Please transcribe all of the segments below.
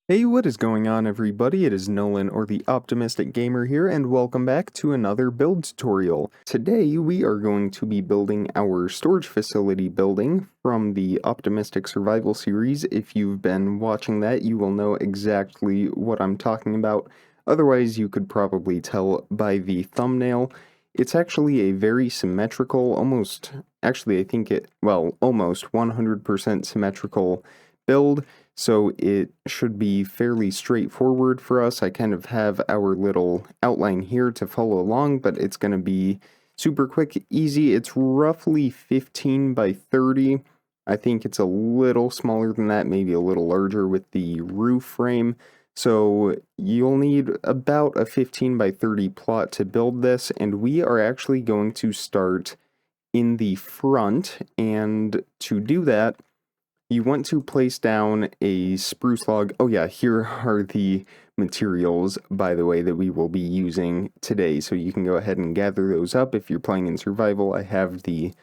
Hey, what is going on, everybody? It is Nolan, or the Optimistic Gamer here, and welcome back to another build tutorial. Today we are going to be building our storage facility building from the Optimistic Survival series. If you've been watching that, you will know exactly what I'm talking about. Otherwise, you could probably tell by the thumbnail. It's actually a very symmetrical, almost 100% symmetrical build. So it should be fairly straightforward for us. I kind of have our little outline here to follow along, but it's going to be super quick, easy. It's roughly 15 by 30. I think it's a little smaller than that, maybe a little larger with the roof frame. So you'll need about a 15 by 30 plot to build this, and we are actually going to start in the front, and to do that, you want to place down a spruce log. Oh yeah, here are the materials, by the way, that we will be using today. So you can go ahead and gather those up. If you're playing in survival, I have the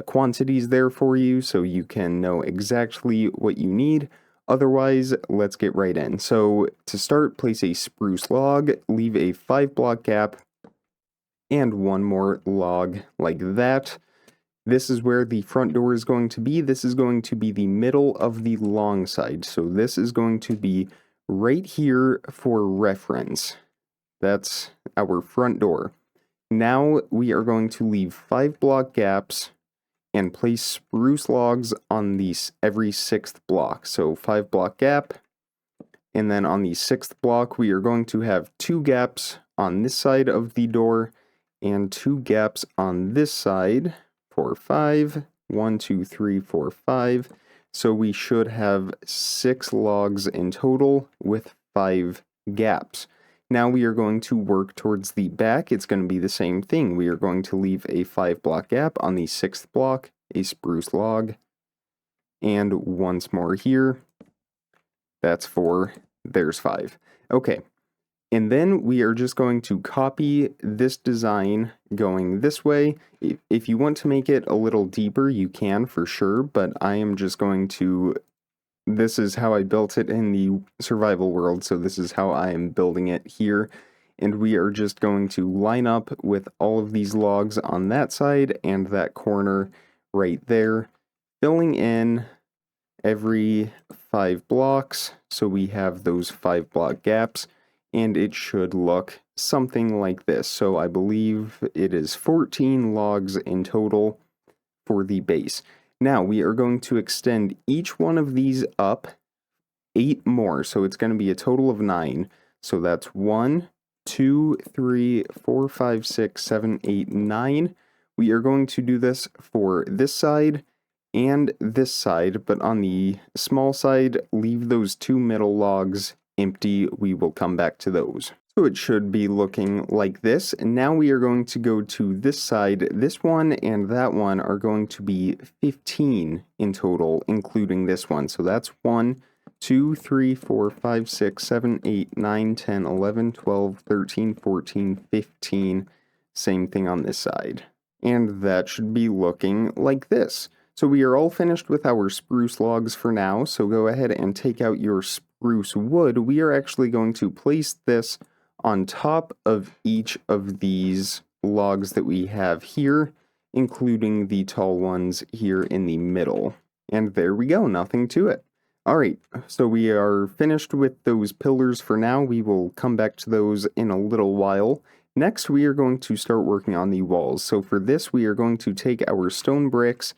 quantities there for you so you can know exactly what you need. Otherwise, let's get right in. So to start, place a spruce log, leave a 5 block gap, and one more log like that. This is where the front door is going to be. This is going to be the middle of the long side. So this is going to be right here for reference. That's our front door. Now we are going to leave 5 block gaps and place spruce logs on these every 6th block. So 5 block gap. And then on the 6th block, we are going to have 2 gaps on this side of the door and 2 gaps on this side. 4, 5, 1, 2, 3, 4, 5. So we should have 6 logs in total with 5 gaps. Now we are going to work towards the back. It's going to be the same thing. We are going to leave a 5 block gap on the 6th block, a spruce log, and once more here. That's 4. There's 5. Okay. And then we are just going to copy this design going this way. If you want to make it a little deeper, you can for sure, but I am just going to, this is how I built it in the survival world, so this is how I am building it here. And we are just going to line up with all of these logs on that side and that corner right there, filling in every 5 blocks, so we have those 5 block gaps. And it should look something like this. So I believe it is 14 logs in total for the base. Now we are going to extend each one of these up 8 more. So it's going to be a total of 9. So that's 1, 2, 3, 4, 5, 6, 7, 8, 9. We are going to do this for this side and this side, but on the small side, leave those 2 middle logs empty. We will come back to those. So it should be looking like this. And now we are going to go to this side. This one and that one are going to be 15 in total, including this one. So that's 1, 2, 3, 4, 5, 6, 7, 8, 9, 10, 11, 12, 13, 14, 15. Same thing on this side. And that should be looking like this. So we are all finished with our spruce logs for now, so go ahead and take out your spruce wood. We are actually going to place this on top of each of these logs that we have here, including the tall ones here in the middle. And there we go, nothing to it. Alright, so we are finished with those pillars for now. We will come back to those in a little while. Next, we are going to start working on the walls. So for this, we are going to take our stone bricks,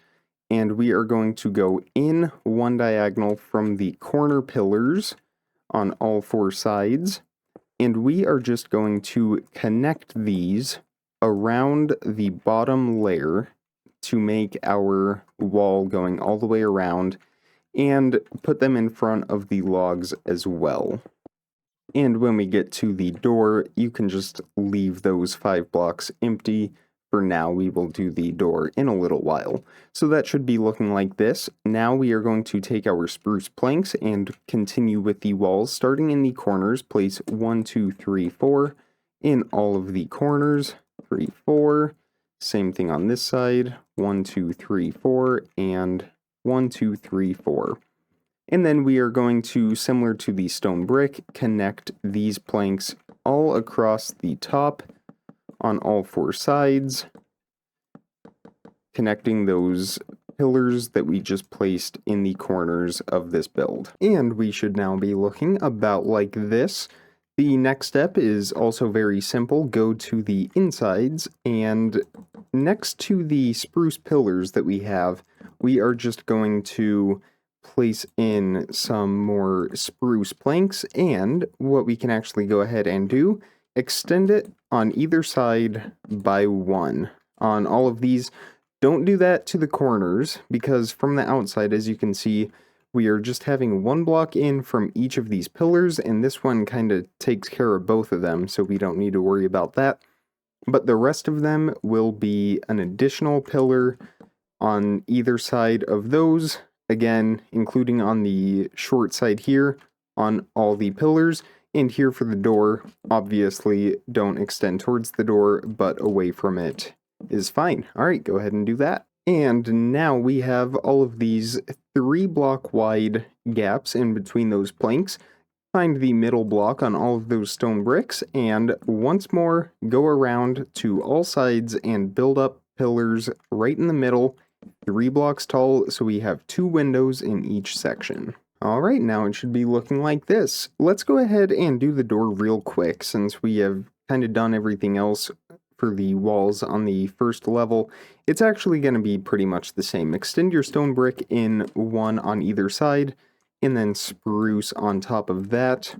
and we are going to go in one diagonal from the corner pillars on all 4 sides. And we are just going to connect these around the bottom layer to make our wall going all the way around, and put them in front of the logs as well. And when we get to the door, you can just leave those 5 blocks empty. For now, we will do the door in a little while. So that should be looking like this. Now we are going to take our spruce planks and continue with the walls. Starting in the corners, place 1, 2, 3, 4 in all of the corners. 3, 4. Same thing on this side. 1, 2, 3, 4, and 1, 2, 3, 4. And then we are going to, similar to the stone brick, connect these planks all across the top on all four sides, connecting those pillars that we just placed in the corners of this build. And we should now be looking about like this. The next step is also very simple. Go to the insides, and next to the spruce pillars that we have, we are just going to place in some more spruce planks, and what we can actually go ahead and do, extend it on either side by one. On all of these, don't do that to the corners, because from the outside, as you can see, we are just having one block in from each of these pillars, and this one kind of takes care of both of them, so we don't need to worry about that. But the rest of them will be an additional pillar on either side of those, again, including on the short side here, on all the pillars, and here for the door, obviously don't extend towards the door, but away from it is fine. Alright, go ahead and do that. And now we have all of these 3 block wide gaps in between those planks. Find the middle block on all of those stone bricks, and once more go around to all sides and build up pillars right in the middle, 3 blocks tall, so we have 2 windows in each section. Alright, now it should be looking like this. Let's go ahead and do the door real quick, since we have kind of done everything else for the walls on the first level. It's actually going to be pretty much the same. Extend your stone brick in one on either side, and then spruce on top of that.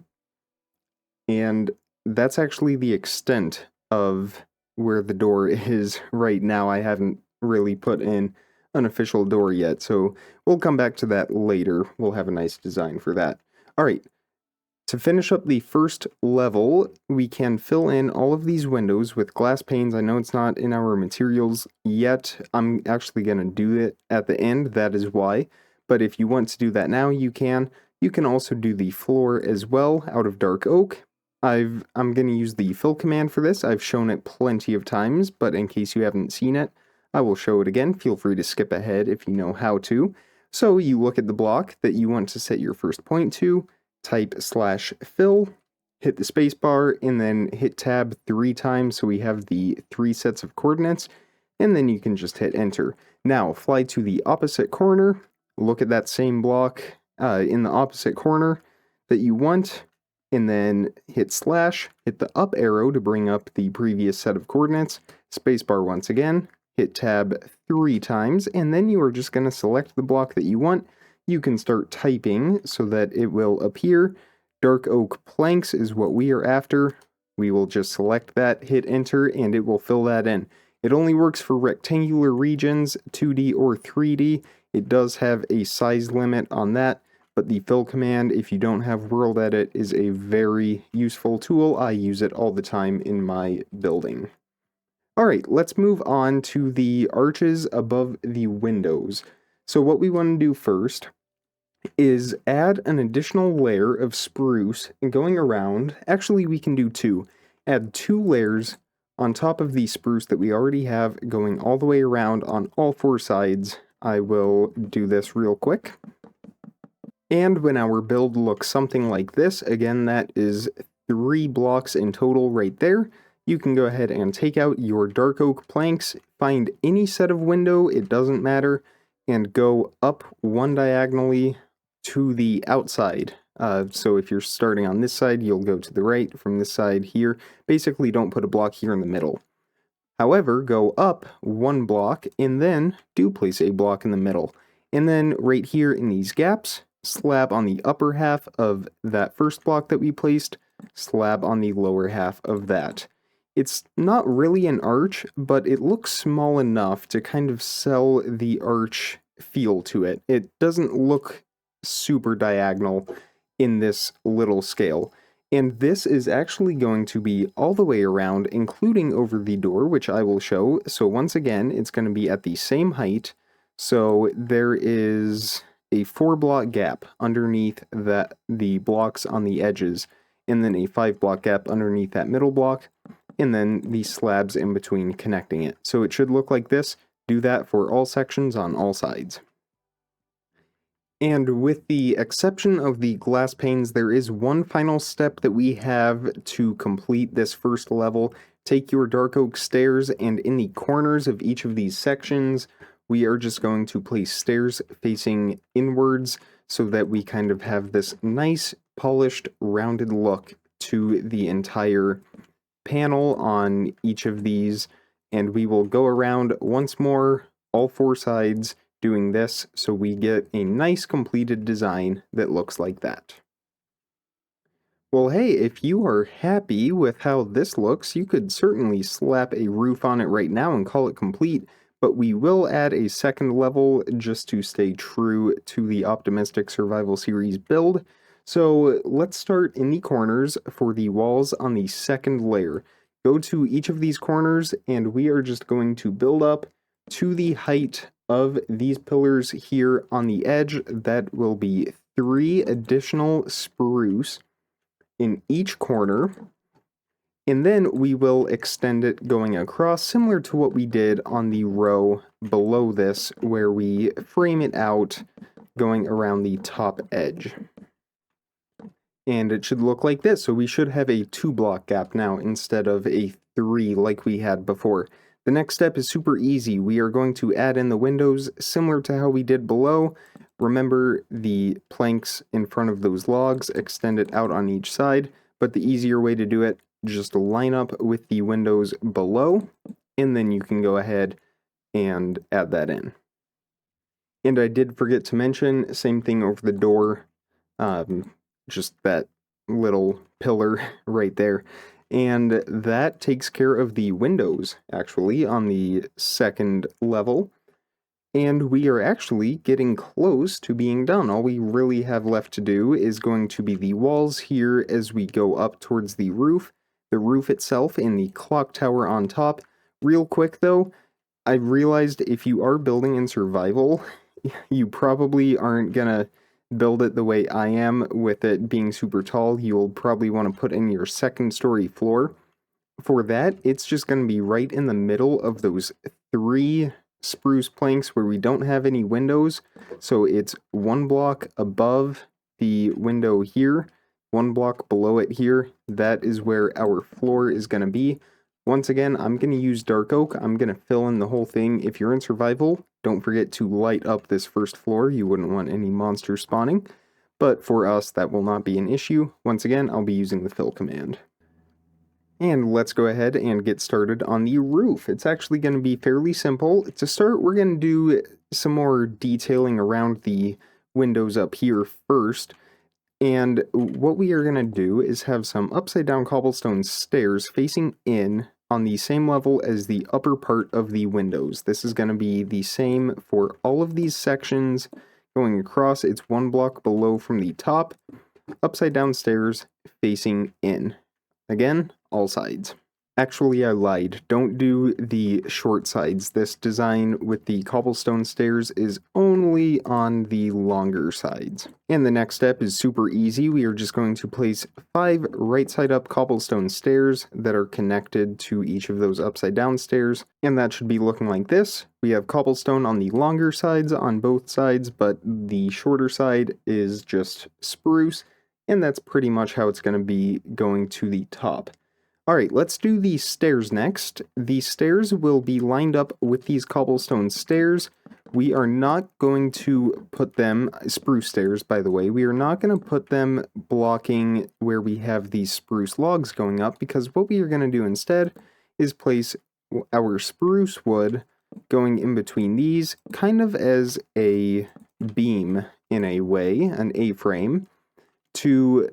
And that's actually the extent of where the door is right now. I haven't really put in an official door yet, so we'll come back to that later. We'll have a nice design for that. Alright, to finish up the first level, we can fill in all of these windows with glass panes. I know it's not in our materials yet. I'm actually going to do it at the end, that is why. But if you want to do that now, you can. You can also do the floor as well out of dark oak. I'm going to use the fill command for this. I've shown it plenty of times, but in case you haven't seen it, I will show it again. Feel free to skip ahead if you know how to. So you look at the block that you want to set your first point to, type /fill, hit the space bar, and then hit tab 3 times so we have the 3 sets of coordinates, and then you can just hit enter. Now fly to the opposite corner, look at that same block in the opposite corner that you want, and then hit /, hit the up arrow to bring up the previous set of coordinates, spacebar once again, hit tab 3 times, and then you are just going to select the block that you want. You can start typing so that it will appear. Dark oak planks is what we are after. We will just select that, hit enter, and it will fill that in. It only works for rectangular regions, 2D or 3D. It does have a size limit on that, but the fill command, if you don't have World Edit, is a very useful tool. I use it all the time in my building. Alright, let's move on to the arches above the windows. So what we want to do first is add an additional layer of spruce and going around. Actually, we can do 2. Add 2 layers on top of the spruce that we already have going all the way around on all 4 sides. I will do this real quick. And when our build looks something like this, again, that is 3 blocks in total right there. You can go ahead and take out your dark oak planks, find any set of window, it doesn't matter, and go up one diagonally to the outside. So if you're starting on this side, you'll go to the right from this side here. Basically, don't put a block here in the middle. However, go up 1 block, and then do place a block in the middle. And then right here in these gaps, slab on the upper half of that first block that we placed, slab on the lower half of that. It's not really an arch, but it looks small enough to kind of sell the arch feel to it. It doesn't look super diagonal in this little scale. And this is actually going to be all the way around, including over the door, which I will show. So once again, it's going to be at the same height. So there is a 4 block gap underneath the blocks on the edges, and then a 5 block gap underneath that middle block, and then the slabs in between connecting it. So it should look like this. Do that for all sections on all sides. And with the exception of the glass panes, there is one final step that we have to complete this first level. Take your dark oak stairs, and in the corners of each of these sections, we are just going to place stairs facing inwards so that we kind of have this nice, polished, rounded look to the entire panel on each of these. And we will go around once more, all four sides, doing this, so we get a nice completed design that looks like that. Well, hey, if you are happy with how this looks, you could certainly slap a roof on it right now and call it complete, but we will add a second level just to stay true to the Optimistic Survival Series build. So let's start in the corners for the walls on the second layer. Go to each of these corners, and we are just going to build up to the height of these pillars here on the edge. That will be 3 additional spruce in each corner, and then we will extend it going across, similar to what we did on the row below this, where we frame it out going around the top edge. And it should look like this, so we should have a 2-block gap now instead of a 3 like we had before. The next step is super easy. We are going to add in the windows similar to how we did below. Remember the planks in front of those logs, extend it out on each side, but the easier way to do it, just line up with the windows below, and then you can go ahead and add that in. And I did forget to mention, same thing over the door, just that little pillar right there. And that takes care of the windows, actually, on the second level. And we are actually getting close to being done. All we really have left to do is going to be the walls here as we go up towards the roof itself, and the clock tower on top. Real quick, though, I realized if you are building in survival, you probably aren't gonna build it the way I am with it being super tall. You'll probably want to put in your second story floor. For that, it's just going to be right in the middle of those 3 spruce planks where we don't have any windows. So it's 1 block above the window here, 1 block below it here. That is where our floor is going to be. Once again, I'm going to use dark oak. I'm going to fill in the whole thing. If you're in survival, don't forget to light up this first floor. You wouldn't want any monsters spawning. But for us, that will not be an issue. Once again, I'll be using the fill command. And let's go ahead and get started on the roof. It's actually going to be fairly simple. To start, we're going to do some more detailing around the windows up here first. And what we are going to do is have some upside down cobblestone stairs facing in on the same level as the upper part of the windows. This is going to be the same for all of these sections going across. It's 1 block below from the top, upside down stairs facing in. Again, all sides. Actually, I lied. Don't do the short sides. This design with the cobblestone stairs is only on the longer sides. And the next step is super easy. We are just going to place 5 right side up cobblestone stairs that are connected to each of those upside down stairs. And that should be looking like this. We have cobblestone on the longer sides on both sides, but the shorter side is just spruce. And that's pretty much how it's going to be going to the top. Alright, let's do the stairs next. The stairs will be lined up with these cobblestone stairs. We are not going to put them, spruce stairs by the way, we are not going to put them blocking where we have these spruce logs going up, because what we are going to do instead is place our spruce wood going in between these, kind of as a beam in a way, an A-frame, to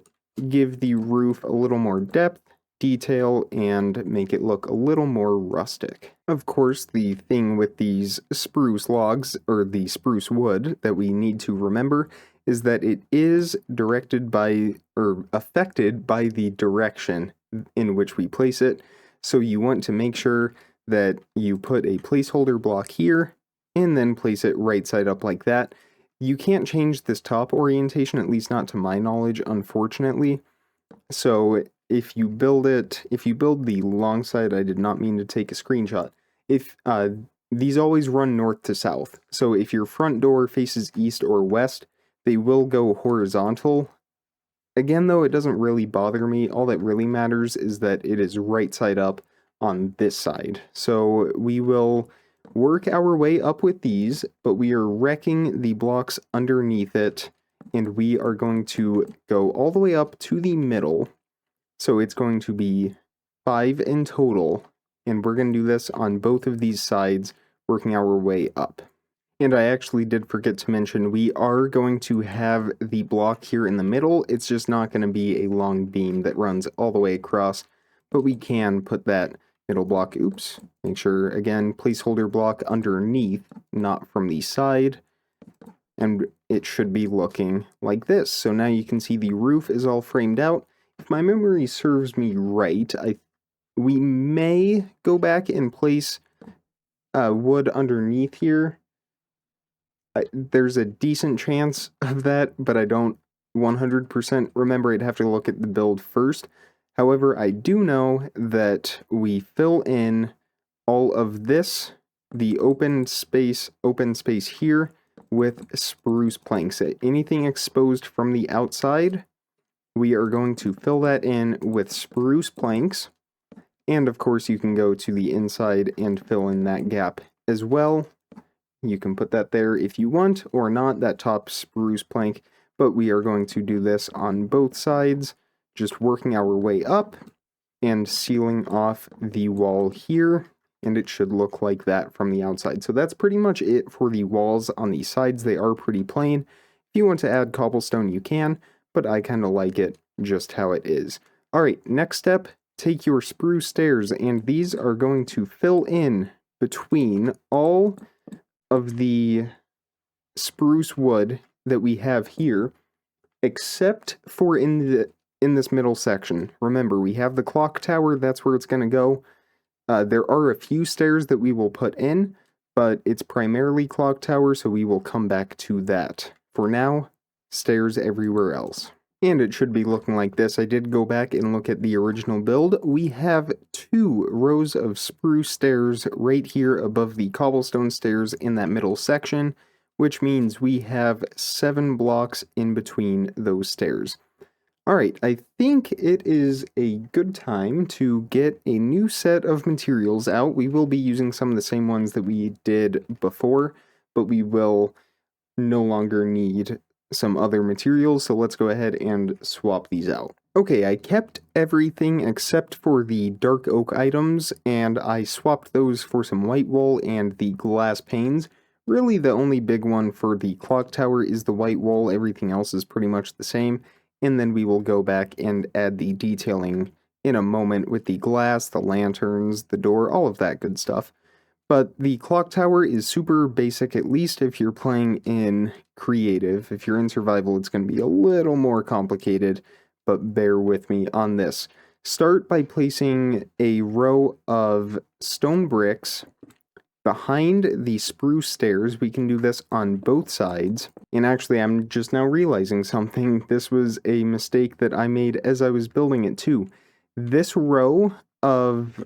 give the roof a little more depth, detail, and make it look a little more rustic. Of course, the thing with these spruce logs, or the spruce wood, that we need to remember is that it is directed by, or affected by the direction in which we place it. So you want to make sure that you put a placeholder block here, and then place it right side up like that. You can't change this top orientation, at least not to my knowledge, unfortunately. So if you build the long side, I did not mean to take a screenshot. If these always run north to south, so if your front door faces east or west, they will go horizontal. Again, though, it doesn't really bother me. All that really matters is that it is right side up on this side. So we will work our way up with these, but we are wrecking the blocks underneath it, and we are going to go all the way up to the middle. So it's going to be 5 in total, and we're going to do this on both of these sides, working our way up. And I actually did forget to mention, we are going to have the block here in the middle. It's just not going to be a long beam that runs all the way across, but we can put that middle block, make sure, again, placeholder block underneath, not from the side, and it should be looking like this. So now you can see the roof is all framed out. If my memory serves me right, we may go back and place wood underneath here. There's a decent chance of that, but I don't 100% remember. I'd have to look at the build first. However, I do know that we fill in all of this, the open space here, with spruce planks. Anything exposed from the outside, we are going to fill that in with spruce planks. And of course, you can go to the inside and fill in that gap as well. You can put that there if you want, or not, that top spruce plank, but we are going to do this on both sides, just working our way up and sealing off the wall here, and it should look like that from the outside. So that's pretty much it for the walls on the sides. They are pretty plain. If you want to add cobblestone, you can, but I kind of like it just how it is. Alright, next step, take your spruce stairs, and these are going to fill in between all of the spruce wood that we have here, except for in this middle section. Remember, we have the clock tower, that's where it's going to go. There are a few stairs that we will put in, but it's primarily clock tower, so we will come back to that. For now, stairs everywhere else. And it should be looking like this. I did go back and look at the original build. We have 2 rows of spruce stairs right here above the cobblestone stairs in that middle section, which means we have 7 blocks in between those stairs. Alright, I think it is a good time to get a new set of materials out. We will be using some of the same ones that we did before, but we will no longer need some other materials, so let's go ahead and swap these out. Okay, I kept everything except for the dark oak items, and I swapped those for some white wool and the glass panes. Really, the only big one for the clock tower is the white wool. Everything else is pretty much the same, and then we will go back and add the detailing in a moment with the glass, the lanterns, the door, all of that good stuff. But the clock tower is super basic, at least if you're playing in creative. If you're in survival, it's going to be a little more complicated, but bear with me on this. Start by placing a row of stone bricks behind the spruce stairs. We can do this on both sides. And actually, I'm just now realizing something. This was a mistake that I made as I was building it too. This row of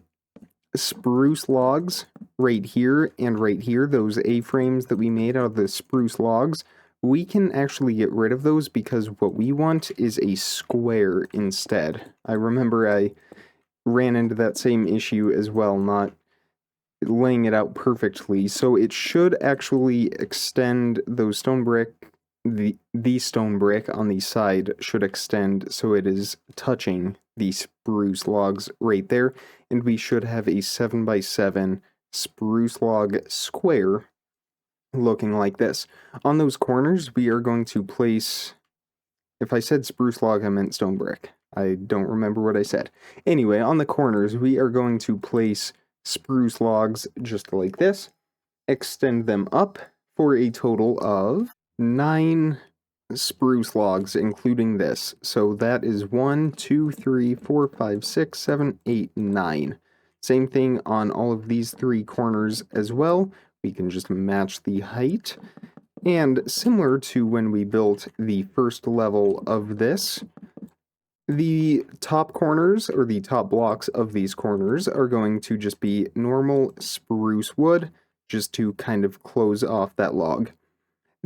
spruce logs right here and right here, those A-frames that we made out of the spruce logs, we can actually get rid of those because what we want is a square instead. I remember I ran into that same issue as well, not laying it out perfectly, so it should actually extend those stone brick, the stone brick on the side should extend so it is touching the spruce logs right there, and we should have a 7x7 spruce log square looking like this. On those corners, we are going to place, if I said spruce log, I meant stone brick. I don't remember what I said. Anyway, on the corners, we are going to place spruce logs just like this, extend them up for a total of 9 spruce logs, including this. So that is 1, 2, 3, 4, 5, 6, 7, 8, 9. Same thing on all of these 3 corners as well. We can just match the height. And similar to when we built the first level of this, the top corners, or the top blocks of these corners, are going to just be normal spruce wood, just to kind of close off that log.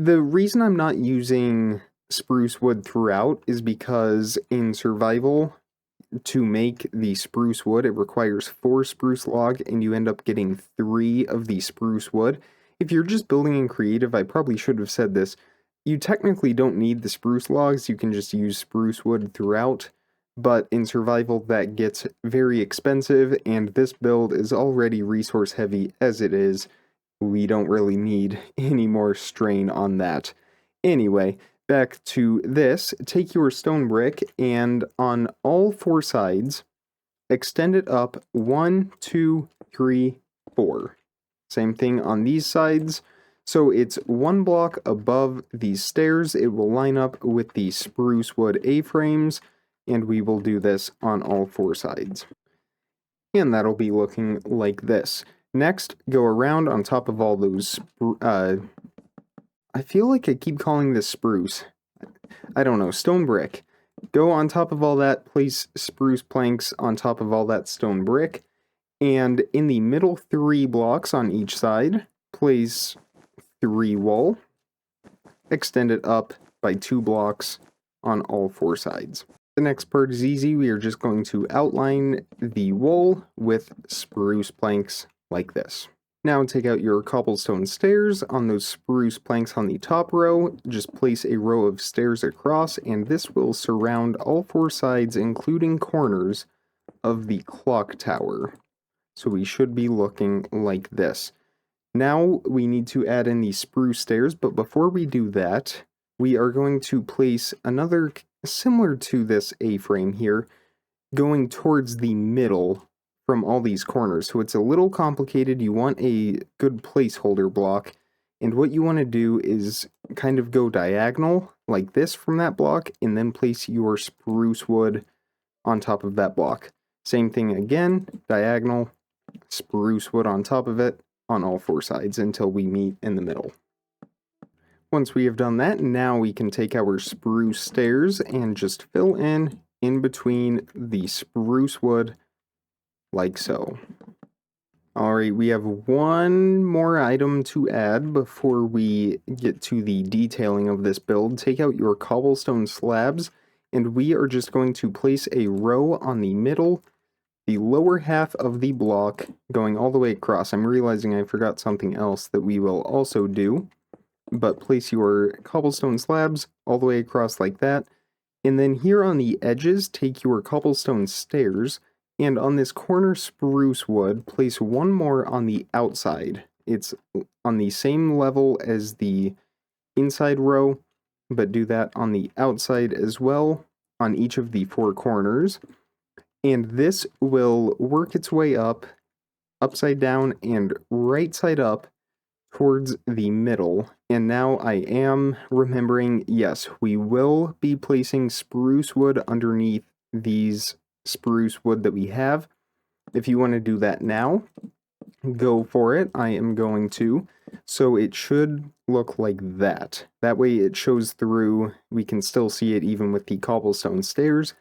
The reason I'm not using spruce wood throughout is because in survival, to make the spruce wood, it requires 4 spruce log, and you end up getting 3 of the spruce wood. If you're just building in creative, I probably should have said this. You technically don't need the spruce logs, you can just use spruce wood throughout, but in survival that gets very expensive, and this build is already resource heavy as it is. We don't really need any more strain on that. Anyway, back to this. Take your stone brick and on all 4 sides, extend it up 1, 2, 3, 4. Same thing on these sides. So it's 1 block above these stairs. It will line up with the spruce wood A-frames, and we will do this on all 4 sides. And that'll be looking like this. Next, go around on top of all those, I feel like I keep calling this spruce. I don't know, stone brick. Go on top of all that, place spruce planks on top of all that stone brick, and in the middle 3 blocks on each side, place 3 wool. Extend it up by 2 blocks on all 4 sides. The next part is easy. We are just going to outline the wool with spruce planks like this. Now take out your cobblestone stairs. On those spruce planks on the top row, just place a row of stairs across, and this will surround all 4 sides, including corners, of the clock tower. So we should be looking like this. Now we need to add in the spruce stairs, but before we do that, we are going to place another similar to this A-frame here, going towards the middle from all these corners. So it's a little complicated. You want a good placeholder block, and what you want to do is kind of go diagonal like this from that block, and then place your spruce wood on top of that block. Same thing again, diagonal, spruce wood on top of it on all 4 sides until we meet in the middle. Once we have done that, now we can take our spruce stairs and just fill in between the spruce wood like so. Alright, we have one more item to add before we get to the detailing of this build. Take out your cobblestone slabs, and we are just going to place a row on the middle, the lower half of the block, going all the way across. I'm realizing I forgot something else that we will also do, but place your cobblestone slabs all the way across like that, and then here on the edges, take your cobblestone stairs, and on this corner spruce wood, place one more on the outside. It's on the same level as the inside row, but do that on the outside as well, on each of the 4 corners. And this will work its way up, upside down, and right side up towards the middle. And now I am remembering, yes, we will be placing spruce wood underneath these spruce wood that we have. If you want to do that now, go for it. I am going to. So it should look like that. That way it shows through. We can still see it even with the cobblestone stairs.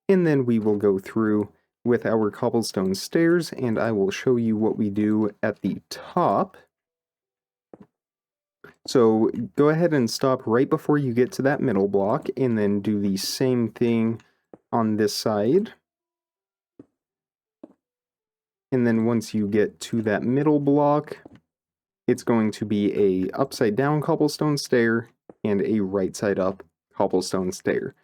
And then we will go through with our cobblestone stairs, and I will show you what we do at the top. So go ahead and stop right before you get to that middle block, and then do the same thing on this side. And then once you get to that middle block, it's going to be a upside down cobblestone stair and a right side up cobblestone stair.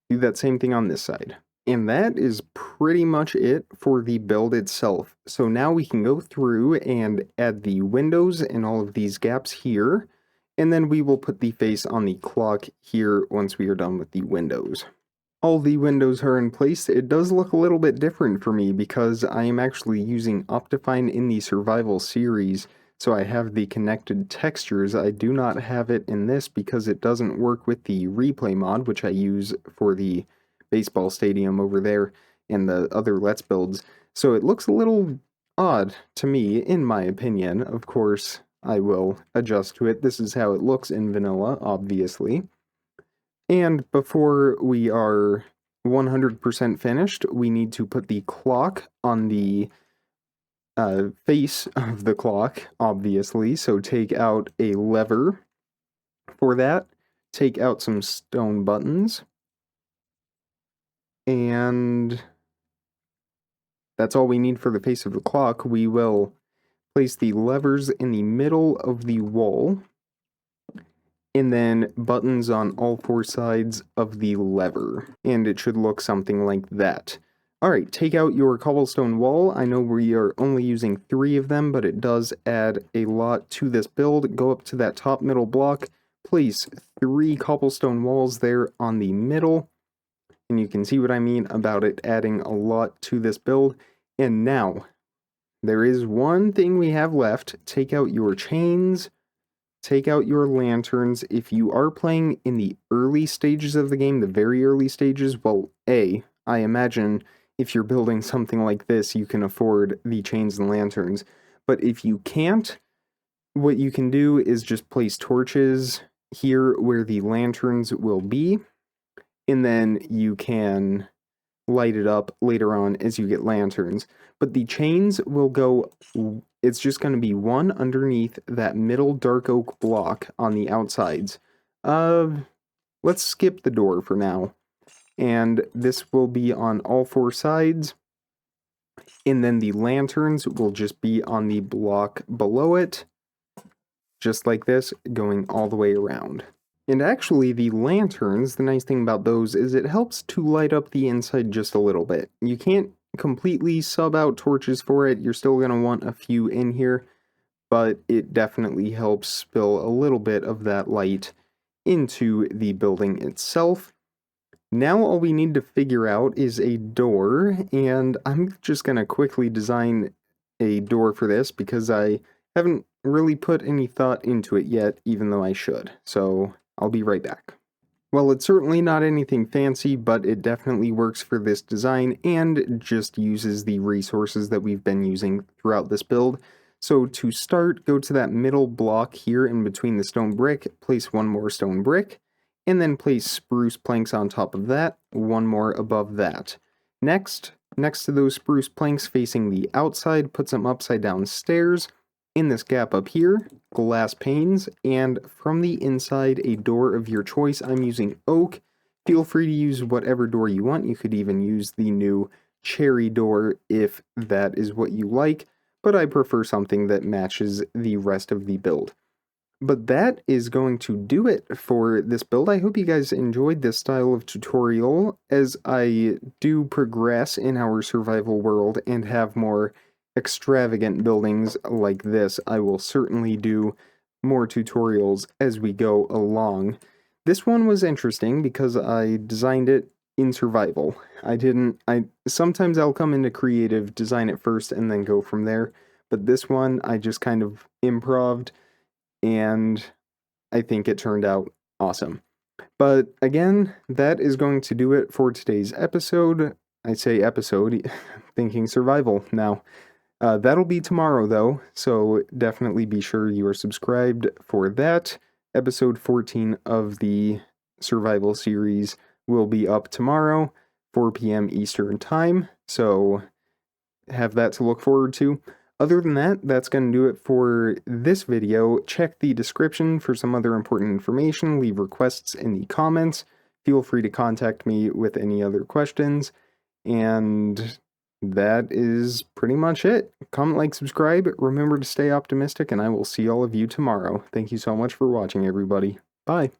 Do that same thing on this side. And that is pretty much it for the build itself. So now we can go through and add the windows and all of these gaps here. And then we will put the face on the clock here once we are done with the windows. All the windows are in place. It does look a little bit different for me because I am actually using Optifine in the survival series, so I have the connected textures. I do not have it in this because it doesn't work with the replay mod, which I use for the baseball stadium over there and the other Let's Builds. So it looks a little odd to me, in my opinion. Of course, I will adjust to it. This is how it looks in vanilla, obviously. And before we are 100% finished, we need to put the clock on the face of the clock, obviously. So take out a lever For that, take out some stone buttons, and that's all we need for the face of the clock. We will place the levers in the middle of the wall, and then buttons on all four sides of the lever, and it should look something like that. Alright, take out your cobblestone wall. I know we are only using 3 of them, but it does add a lot to this build. Go up to that top middle block, place 3 cobblestone walls there on the middle, and you can see what I mean about it adding a lot to this build. And now, there is one thing we have left. Take out your chains, take out your lanterns. If you are playing in the early stages of the game, the very early stages, well, I imagine if you're building something like this, you can afford the chains and lanterns. But if you can't, what you can do is just place torches here where the lanterns will be, and then you can light it up later on as you get lanterns. But the chains will go, it's just going to be one underneath that middle dark oak block on the outsides. Let's skip the door for now. And this will be on all 4 sides. And then the lanterns will just be on the block below it. Just like this, going all the way around. And actually, the lanterns, the nice thing about those is it helps to light up the inside just a little bit. You can't completely sub out torches for it. You're still going to want a few in here, but it definitely helps spill a little bit of that light into the building itself. Now all we need to figure out is a door, and I'm just going to quickly design a door for this because I haven't really put any thought into it yet, even though I should. So I'll be right back. Well, it's certainly not anything fancy, but it definitely works for this design and just uses the resources that we've been using throughout this build. So to start, go to that middle block here in between the stone brick, place 1 more stone brick, and then place spruce planks on top of that, 1 more above that. Next to those spruce planks facing the outside, put some upside down stairs. In this gap up here, glass panes, and from the inside, a door of your choice. I'm using oak. Feel free to use whatever door you want. You could even use the new cherry door if that is what you like, but I prefer something that matches the rest of the build. But that is going to do it for this build. I hope you guys enjoyed this style of tutorial. As I do progress in our survival world and have more extravagant buildings like this, I will certainly do more tutorials as we go along. This one was interesting because I designed it in survival. Sometimes I'll come into creative, design it first, and then go from there. But this one, I just kind of improv'd, and I think it turned out awesome. But again, that is going to do it for today's episode. I say episode, thinking survival now. That'll be tomorrow, though, so definitely be sure you are subscribed for that. Episode 14 of the survival series will be up tomorrow, 4 p.m. Eastern Time, so have that to look forward to. Other than that, that's going to do it for this video. Check the description for some other important information. Leave requests in the comments. Feel free to contact me with any other questions. And that is pretty much it. Comment, like, subscribe. Remember to stay optimistic, and I will see all of you tomorrow. Thank you so much for watching, everybody. Bye.